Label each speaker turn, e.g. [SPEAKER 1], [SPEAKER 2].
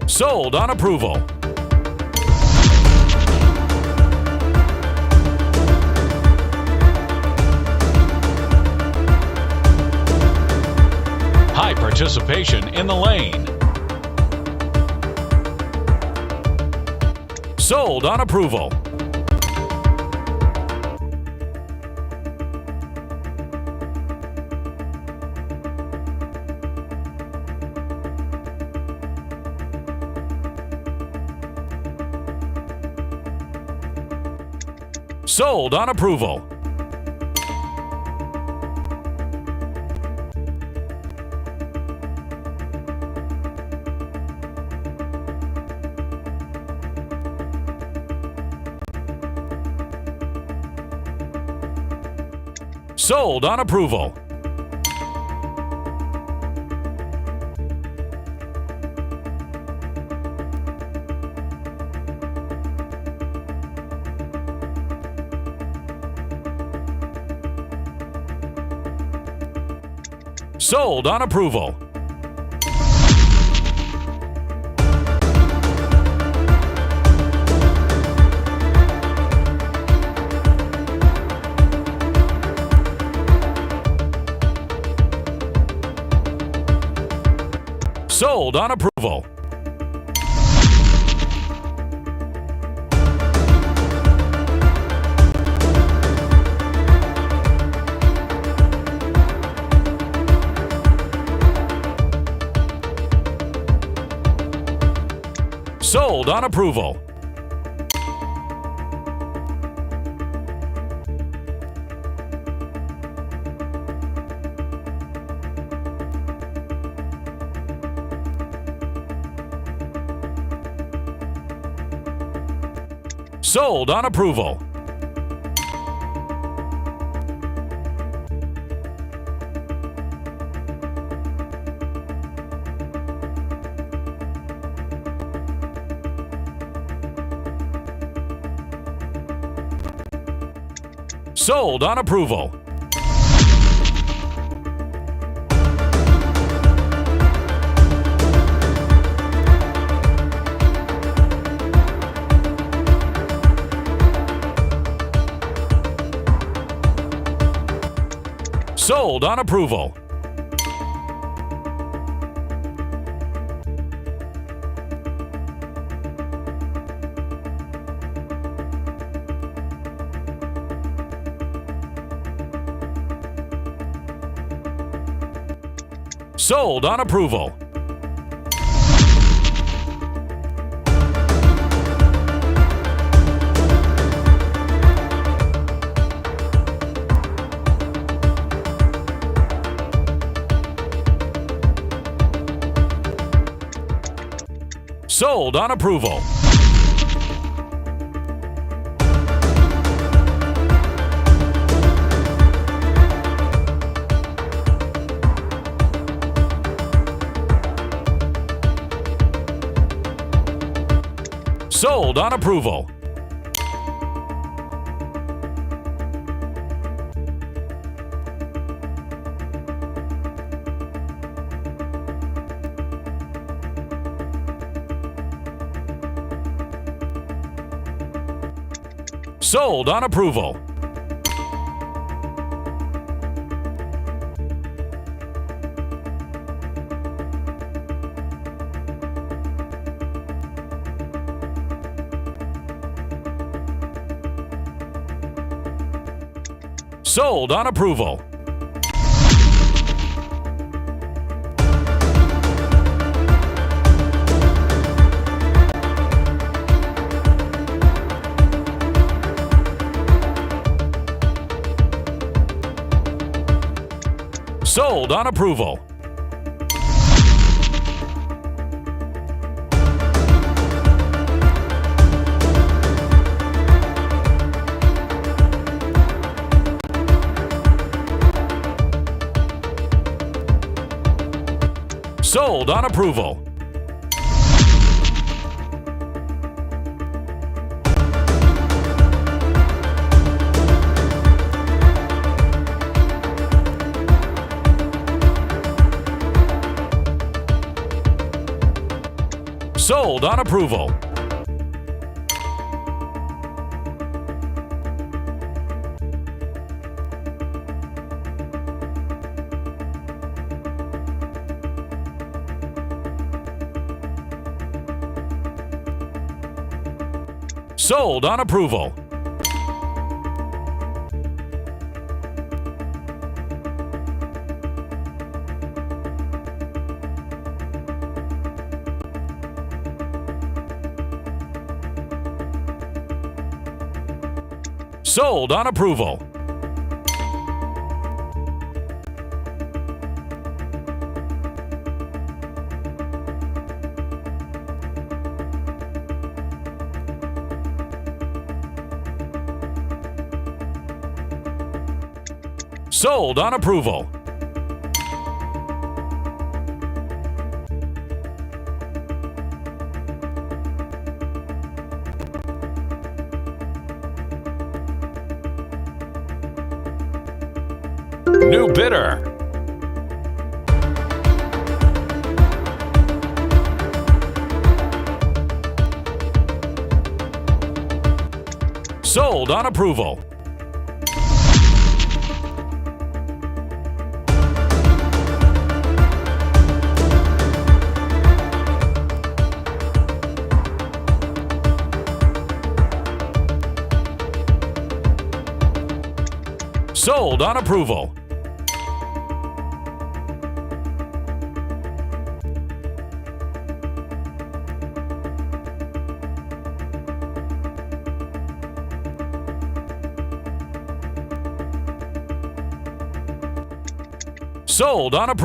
[SPEAKER 1] Sold on approval. High participation in the lane. Sold on approval. Sold on approval. Sold on approval. Sold on approval. Sold on approval. Sold on approval. Sold on approval. Sold on approval. Sold on approval. Sold on approval. Sold on approval. Sold on approval. Sold on approval. Sold on approval. Sold on approval. Sold on approval. Sold on approval. Sold on approval. Sold on approval. Sold on approval. New bidder. Sold on approval. Sold on approval. Sold on approval.